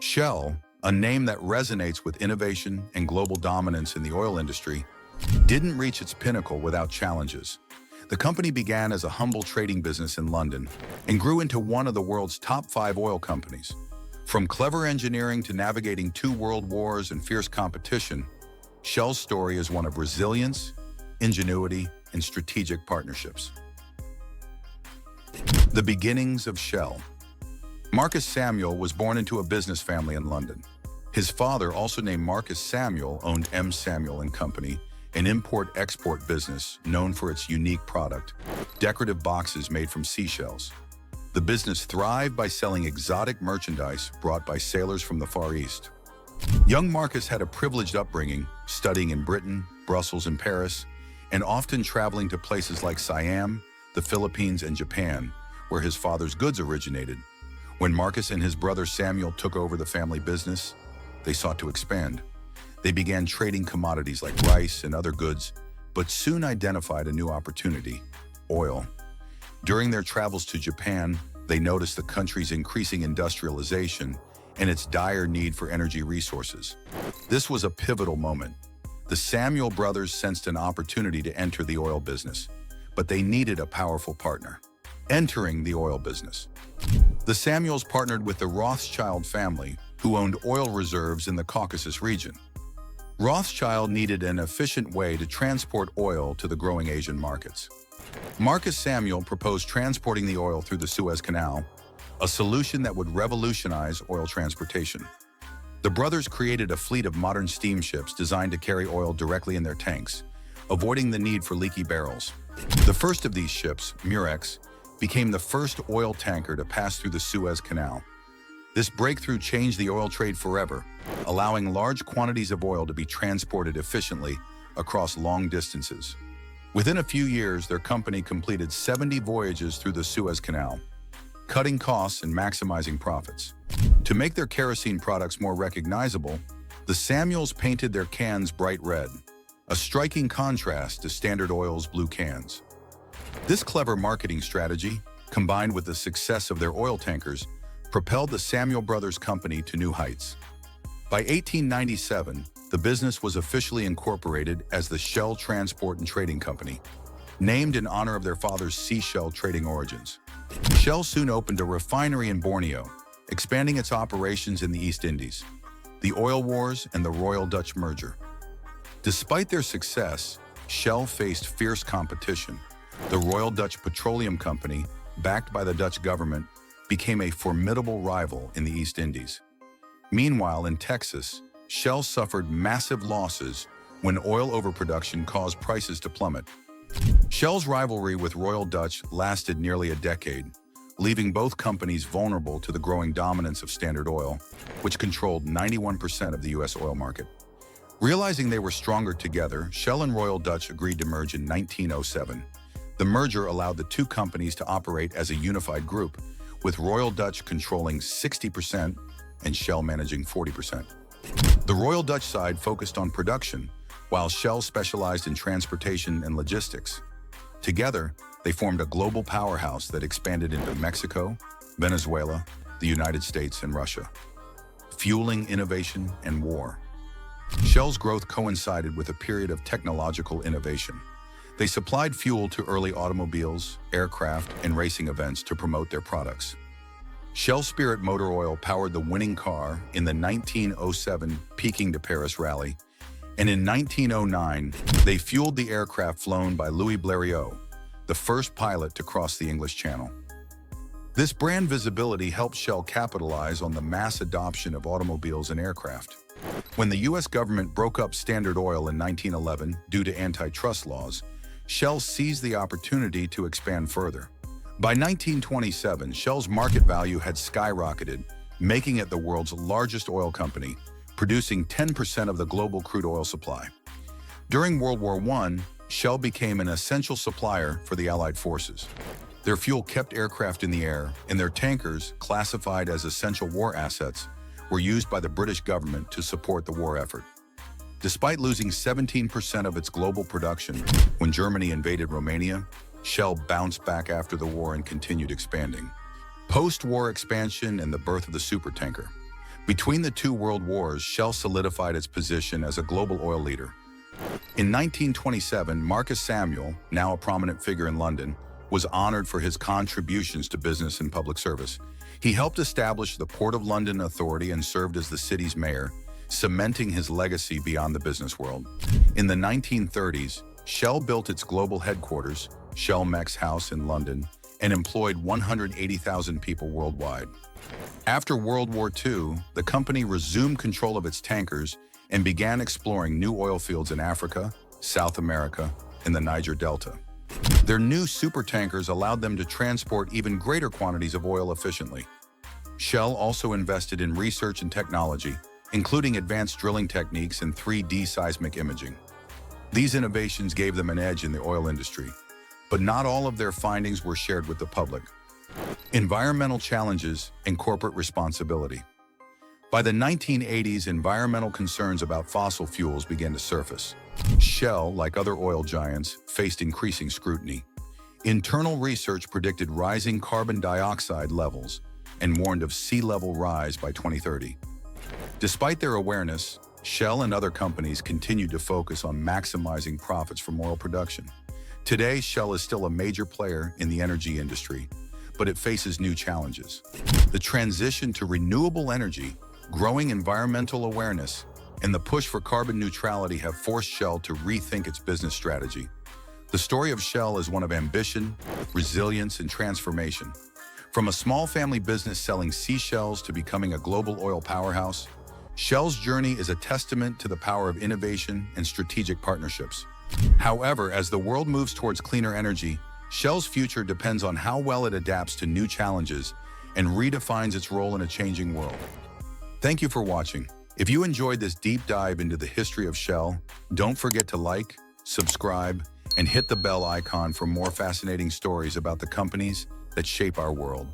Shell, a name that resonates with innovation and global dominance in the oil industry, didn't reach its pinnacle without challenges. The company began as a humble trading business in London and grew into one of the world's top 5 oil companies. From clever engineering to navigating 2 world wars and fierce competition, Shell's story is one of resilience, ingenuity, and strategic partnerships. The beginnings of Shell. Marcus Samuel was born into a business family in London. His father, also named Marcus Samuel, owned M. Samuel and Company, an import-export business known for its unique product, decorative boxes made from seashells. The business thrived by selling exotic merchandise brought by sailors from the Far East. Young Marcus had a privileged upbringing, studying in Britain, Brussels, and Paris, and often traveling to places like Siam, the Philippines, and Japan, where his father's goods originated. When Marcus and his brother Samuel took over the family business, they sought to expand. They began trading commodities like rice and other goods, but soon identified a new opportunity: oil. During their travels to Japan, they noticed the country's increasing industrialization and its dire need for energy resources. This was a pivotal moment. The Samuel brothers sensed an opportunity to enter the oil business, but they needed a powerful partner. Entering the oil business. The Samuels partnered with the Rothschild family, who owned oil reserves in the Caucasus region. Rothschild needed an efficient way to transport oil to the growing Asian markets. Marcus Samuel proposed transporting the oil through the Suez Canal, a solution that would revolutionize oil transportation. The brothers created a fleet of modern steamships designed to carry oil directly in their tanks, avoiding the need for leaky barrels. The first of these ships, Murex, became the first oil tanker to pass through the Suez Canal. This breakthrough changed the oil trade forever, allowing large quantities of oil to be transported efficiently across long distances. Within a few years, their company completed 70 voyages through the Suez Canal, cutting costs and maximizing profits. To make their kerosene products more recognizable, the Samuels painted their cans bright red, a striking contrast to Standard Oil's blue cans. This clever marketing strategy, combined with the success of their oil tankers, propelled the Samuel Brothers Company to new heights. By 1897, the business was officially incorporated as the Shell Transport and Trading Company, named in honor of their father's seashell trading origins. Shell soon opened a refinery in Borneo, expanding its operations in the East Indies. The oil wars and the Royal Dutch merger. Despite their success, Shell faced fierce competition. The Royal Dutch Petroleum Company, backed by the Dutch government, became a formidable rival in the East Indies. Meanwhile, in Texas, Shell suffered massive losses when oil overproduction caused prices to plummet. Shell's rivalry with Royal Dutch lasted nearly a decade, leaving both companies vulnerable to the growing dominance of Standard Oil, which controlled 91% of the U.S. oil market. Realizing they were stronger together, Shell and Royal Dutch agreed to merge in 1907. The merger allowed the two companies to operate as a unified group, with Royal Dutch controlling 60% and Shell managing 40%. The Royal Dutch side focused on production, while Shell specialized in transportation and logistics. Together, they formed a global powerhouse that expanded into Mexico, Venezuela, the United States, and Russia, fueling innovation and war. Shell's growth coincided with a period of technological innovation. They supplied fuel to early automobiles, aircraft, and racing events to promote their products. Shell Spirit Motor Oil powered the winning car in the 1907 Peking to Paris rally, and in 1909, they fueled the aircraft flown by Louis Blériot, the first pilot to cross the English Channel. This brand visibility helped Shell capitalize on the mass adoption of automobiles and aircraft. When the U.S. government broke up Standard Oil in 1911 due to antitrust laws, Shell seized the opportunity to expand further. By 1927, Shell's market value had skyrocketed, making it the world's largest oil company, producing 10% of the global crude oil supply. During World War I, Shell became an essential supplier for the Allied forces. Their fuel kept aircraft in the air, and their tankers, classified as essential war assets, were used by the British government to support the war effort. Despite losing 17% of its global production when Germany invaded Romania, Shell bounced back after the war and continued expanding. Post-war expansion and the birth of the supertanker. Between the two world wars, Shell solidified its position as a global oil leader. In 1927, Marcus Samuel, now a prominent figure in London, was honored for his contributions to business and public service. He helped establish the Port of London Authority and served as the city's mayor, cementing his legacy beyond the business world. In the 1930s, Shell built its global headquarters, Shell Mex House in London, and employed 180,000 people worldwide. After World War II, the company resumed control of its tankers and began exploring new oil fields in Africa, South America, and the Niger Delta. Their new supertankers allowed them to transport even greater quantities of oil efficiently. Shell also invested in research and technology, including advanced drilling techniques and 3D seismic imaging. These innovations gave them an edge in the oil industry, but not all of their findings were shared with the public. Environmental challenges and corporate responsibility. By the 1980s, environmental concerns about fossil fuels began to surface. Shell, like other oil giants, faced increasing scrutiny. Internal research predicted rising carbon dioxide levels and warned of sea level rise by 2030. Despite their awareness, Shell and other companies continued to focus on maximizing profits from oil production. Today, Shell is still a major player in the energy industry, but it faces new challenges. The transition to renewable energy, growing environmental awareness, and the push for carbon neutrality have forced Shell to rethink its business strategy. The story of Shell is one of ambition, resilience, and transformation. From a small family business selling seashells to becoming a global oil powerhouse, Shell's journey is a testament to the power of innovation and strategic partnerships. However, as the world moves towards cleaner energy, Shell's future depends on how well it adapts to new challenges and redefines its role in a changing world. Thank you for watching. If you enjoyed this deep dive into the history of Shell, don't forget to like, subscribe, and hit the bell icon for more fascinating stories about the companies that shape our world.